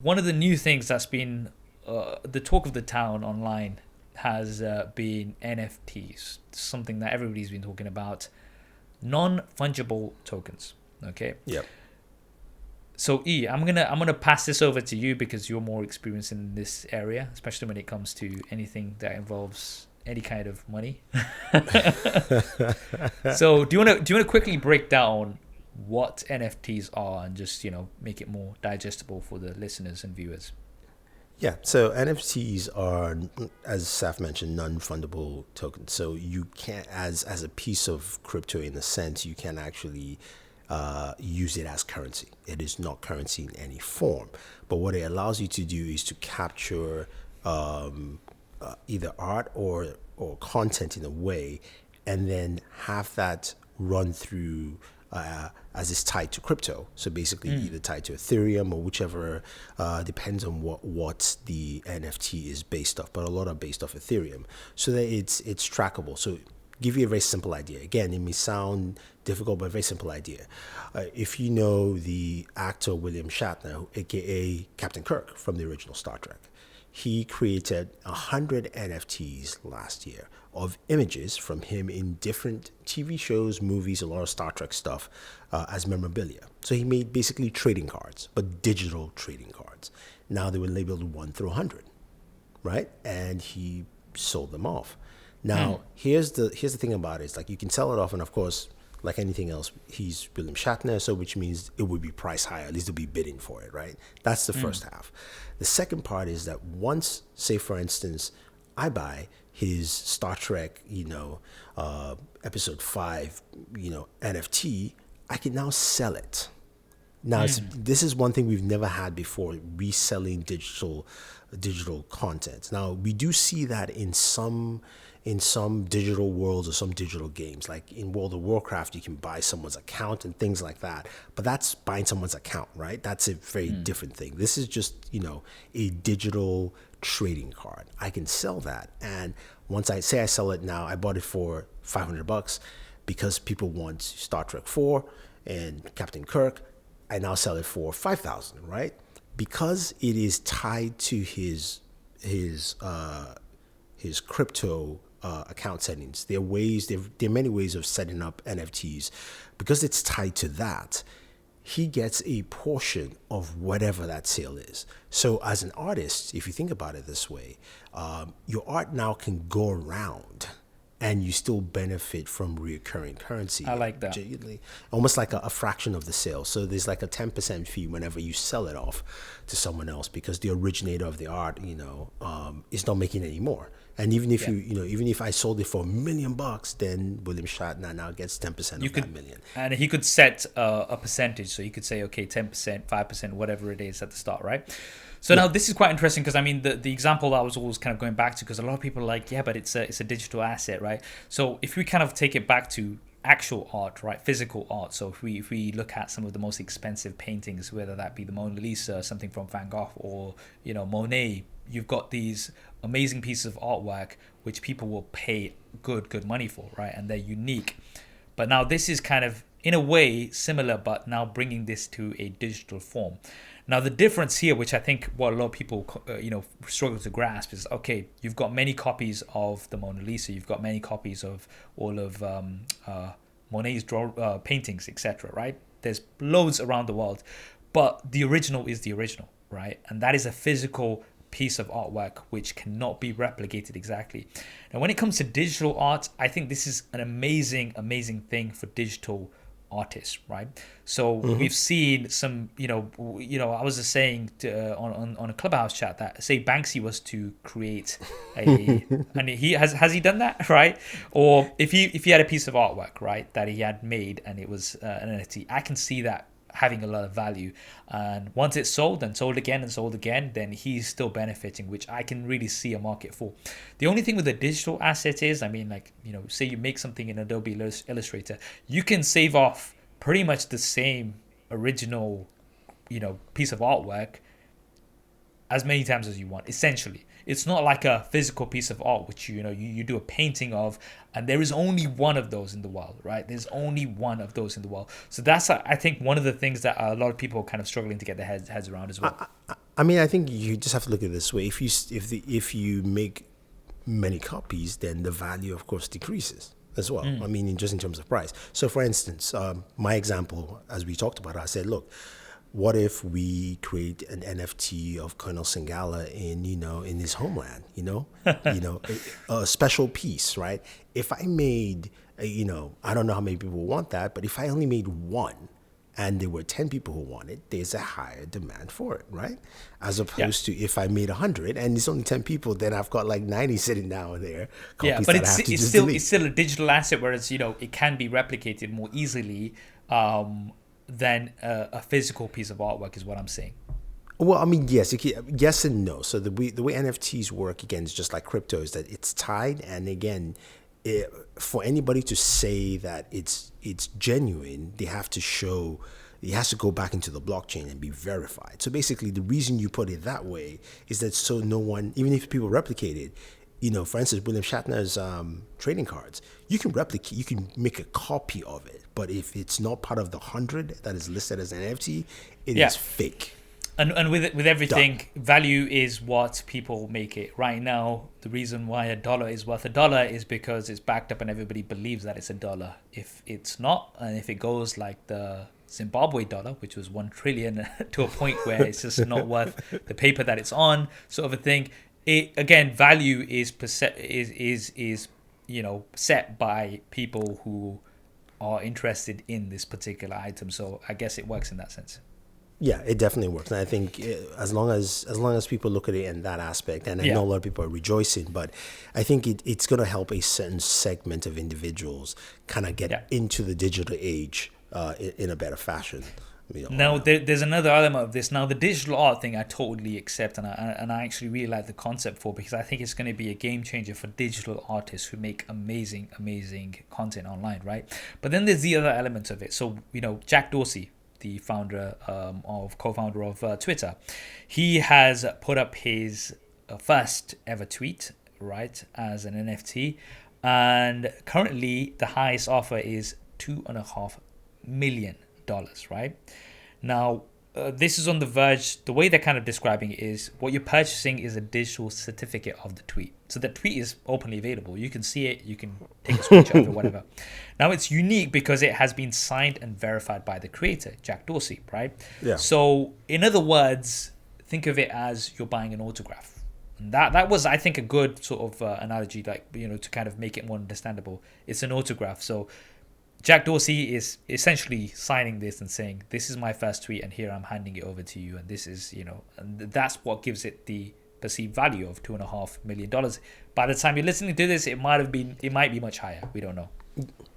One of the new things that's been the talk of the town online has been NFTs, something that everybody's been talking about. Non-fungible tokens. Okay. Yep. So E, I'm gonna pass this over to you because you're more experienced in this area, especially when it comes to anything that involves any kind of money. So do you wanna quickly break down what NFTs are and just make it more digestible for the listeners and viewers? Yeah. So NFTs are, as Saf mentioned, non-fundable tokens. So you can't, as a piece of crypto in a sense, you can actually use it as currency. It is not currency in any form. But what it allows you to do is to capture either art or content in a way, and then have that run through as it's tied to crypto. So basically, either tied to Ethereum or whichever, depends on what the NFT is based off. But a lot are based off Ethereum, so that it's trackable. So give you a very simple idea. Again, it may sound difficult, but a very simple idea. If you know the actor William Shatner, aka Captain Kirk from the original Star Trek, he created 100 NFTs last year of images from him in different TV shows, movies, a lot of Star Trek stuff as memorabilia. So he made basically trading cards, but digital trading cards. Now they were labeled 1 through 100, right? And he sold them off. Now, here's the thing about it. It's like you can sell it off, and of course, like anything else, he's William Shatner, so which means it would be priced higher. At least they'll be bidding for it, right? That's the first half. The second part is that once, say for instance, I buy his Star Trek, episode 5, NFT, I can now sell it. Now, this is one thing we've never had before: reselling digital content. Now, we do see that in some digital worlds or some digital games, like in World of Warcraft, you can buy someone's account and things like that. But that's buying someone's account, right? That's a very different thing. This is just a digital trading card. I can sell that, and once I say I sell it now, I bought it for $500 because people want Star Trek 4 and Captain Kirk. I now sell it for 5,000, right? Because it is tied to his crypto account settings. There are many ways of setting up NFTs. Because it's tied to that, he gets a portion of whatever that sale is. So as an artist, if you think about it this way, your art now can go around and you still benefit from recurring currency. I like that. Almost like a fraction of the sale. So there's like a 10% fee whenever you sell it off to someone else, because the originator of the art, is not making any more. And even if Yeah. even if I sold it for $1 million, then William Shatner now gets 10% You of that could, million. and he could set a percentage. So you could say, okay, 10%, 5%, whatever it is at the start, right? So Yeah. now this is quite interesting because I mean the example that I was always kind of going back to, because a lot of people are like, yeah, but it's a digital asset, right? So if we kind of take it back to actual art, right, physical art. So if we look at some of the most expensive paintings, whether that be the Mona Lisa, something from Van Gogh, or Monet, you've got these amazing pieces of artwork which people will pay good money for, right? And they're unique. But now this is kind of in a way similar, but now bringing this to a digital form. Now the difference here, which I think what a lot of people struggle to grasp, is okay. You've got many copies of the Mona Lisa. You've got many copies of all of Monet's paintings, etc. Right? There's loads around the world, but the original is the original, right? And that is a physical piece of artwork which cannot be replicated exactly. Now, when it comes to digital art, I think this is an amazing thing for digital artists, right? So we've seen some, I was just saying on a Clubhouse chat that say Banksy was to create and he has he done that, right? Or if he had a piece of artwork, right, that he had made and it was an NFT, I can see that having a lot of value, and once it's sold and sold again and sold again, then he's still benefiting, which I can really see a market for. The only thing with a digital asset is, I mean, like, say you make something in Adobe Illustrator, you can save off pretty much the same original piece of artwork as many times as you want. Essentially, it's not like a physical piece of art which you do a painting of, and there is only one of those in the world, right? There's only one of those in the world. So that's, I think, one of the things that a lot of people are kind of struggling to get their heads around as well. I mean, I think you just have to look at it this way. If you make many copies, then the value, of course, decreases as well. I mean, just in terms of price. So, for instance, my example, as we talked about, I said, look, what if we create an NFT of Colonel Singala in his homeland, a special piece, right? If I made, I don't know how many people want that, but if I only made one and there were 10 people who want it, there's a higher demand for it, right? As opposed to if I made 100 and it's only 10 people, then I've got like 90 sitting down there. Yeah, but it's still a digital asset, whereas it can be replicated more easily than a physical piece of artwork, is what I'm saying. Well, I mean, yes, yes and no. So the way NFTs work, again, is just like crypto, is that it's tied, and again, for anybody to say that it's genuine, it has to go back into the blockchain and be verified. So basically, the reason you put it that way is that so no one, even if people replicate it, for instance, William Shatner's trading cards, you can make a copy of it, but if it's not part of the 100 that is listed as an NFT, it is fake. And with everything, value is what people make it. Right now, the reason why $1 is worth $1 is because it's backed up and everybody believes that it's $1. If it's not, and if it goes like the Zimbabwe dollar, which was 1 trillion, to a point where it's just not worth the paper that it's on, sort of a thing. Value is set by people who are interested in this particular item. So I guess it works in that sense. Yeah, it definitely works. And I think as long as people look at it in that aspect, and I know a lot of people are rejoicing, but I think it's going to help a certain segment of individuals kind of get into the digital age in a better fashion. Now, there's another element of this. Now, the digital art thing, I totally accept, and I actually really like the concept for, because I think it's going to be a game changer for digital artists who make amazing, amazing content online, right? But then there's the other elements of it. So, Jack Dorsey, the co-founder of Twitter, he has put up his first ever tweet, right, as an NFT, and currently the highest offer is $2.5 million. Right now, this is on the verge. The way they're kind of describing it is what you're purchasing is a digital certificate of the tweet. So the tweet is openly available. You can see it. You can take a screenshot of it, whatever. Now, it's unique because it has been signed and verified by the creator, Jack Dorsey, right? Yeah. So in other words, think of it as you're buying an autograph. And that was, I think, a good sort of analogy, to kind of make it more understandable. It's an autograph. So Jack Dorsey is essentially signing this and saying, this is my first tweet, and here I'm handing it over to you. And this is, and that's what gives it the perceived value of $2.5 million. By the time you're listening to this, it might be much higher. We don't know.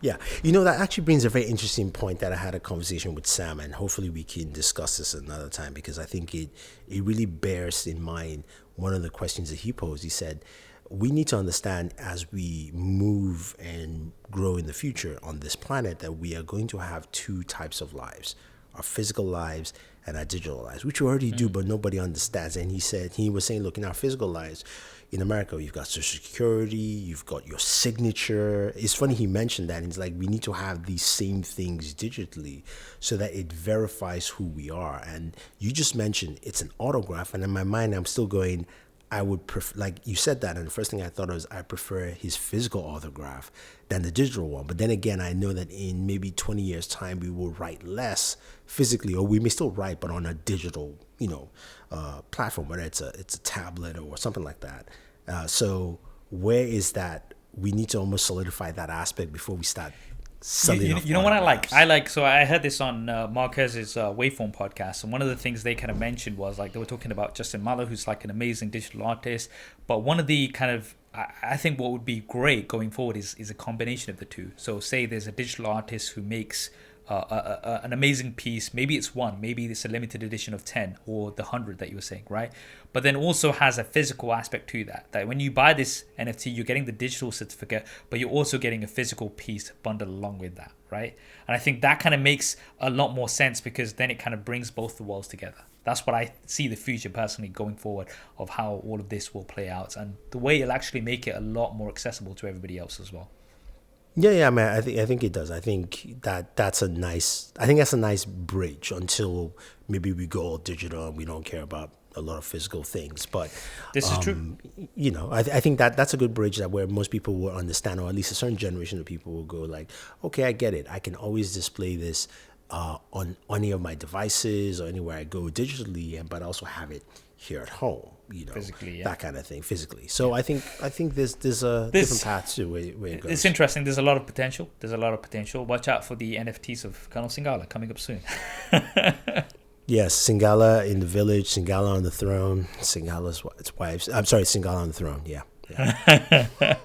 Yeah. That actually brings a very interesting point that I had a conversation with Sam, and hopefully we can discuss this another time, because I think it really bears in mind one of the questions that he posed. He said, we need to understand as we move and grow in the future on this planet that we are going to have two types of lives, our physical lives and our digital lives, which we already do, but nobody understands. And he was saying, look, in our physical lives, in America, you've got Social Security, you've got your signature. It's funny he mentioned that. It's like we need to have these same things digitally so that it verifies who we are. And you just mentioned it's an autograph. And in my mind, I'm still going, I would prefer, like you said that, and the first thing I thought was I prefer his physical autograph than the digital one. But then again, I know that in maybe 20 years' time, we will write less physically, or we may still write, but on a digital, platform, whether it's a tablet or something like that. So where is that? We need to almost solidify that aspect before we start. You know what I like? So I heard this on Marquez's Waveform podcast, and one of the things they kind of mentioned was they were talking about Justin Malo, who's like an amazing digital artist. But one of the kind of, I think what would be great going forward is a combination of the two. So say there's a digital artist who makes an amazing piece. Maybe it's one, maybe it's a limited edition of 10 or the 100 that you were saying, right? But then also has a physical aspect to that when you buy this NFT, you're getting the digital certificate, but you're also getting a physical piece bundled along with that, right? And I think that kind of makes a lot more sense, because then it kind of brings both the worlds together. That's what I see the future personally going forward of how all of this will play out, and the way it'll actually make it a lot more accessible to everybody else as well. Yeah, man. I think it does. I think that's a nice bridge until maybe we go all digital and we don't care about a lot of physical things. But this is true. You know, I think that's a good bridge that where most people will understand, or at least a certain generation of people will go like, okay, I get it. I can always display this on any of my devices or anywhere I go digitally, but also have it here at home, you know, physically, that kind of thing, physically. So I think there's a different path to where it goes. It's interesting. There's a lot of potential. Watch out for the NFTs of Colonel Singala coming up soon. Yes, Singala in the village, Singala on the throne, Singala's wives. I'm sorry, Singala on the throne. Yeah.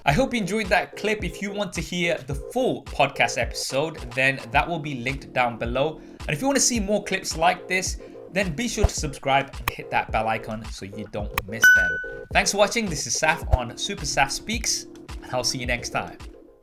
I hope you enjoyed that clip. If you want to hear the full podcast episode, then that will be linked down below. And if you want to see more clips like this, then be sure to subscribe and hit that bell icon so you don't miss them. Thanks for watching. This is Saf on SuperSaf Speaks, and I'll see you next time.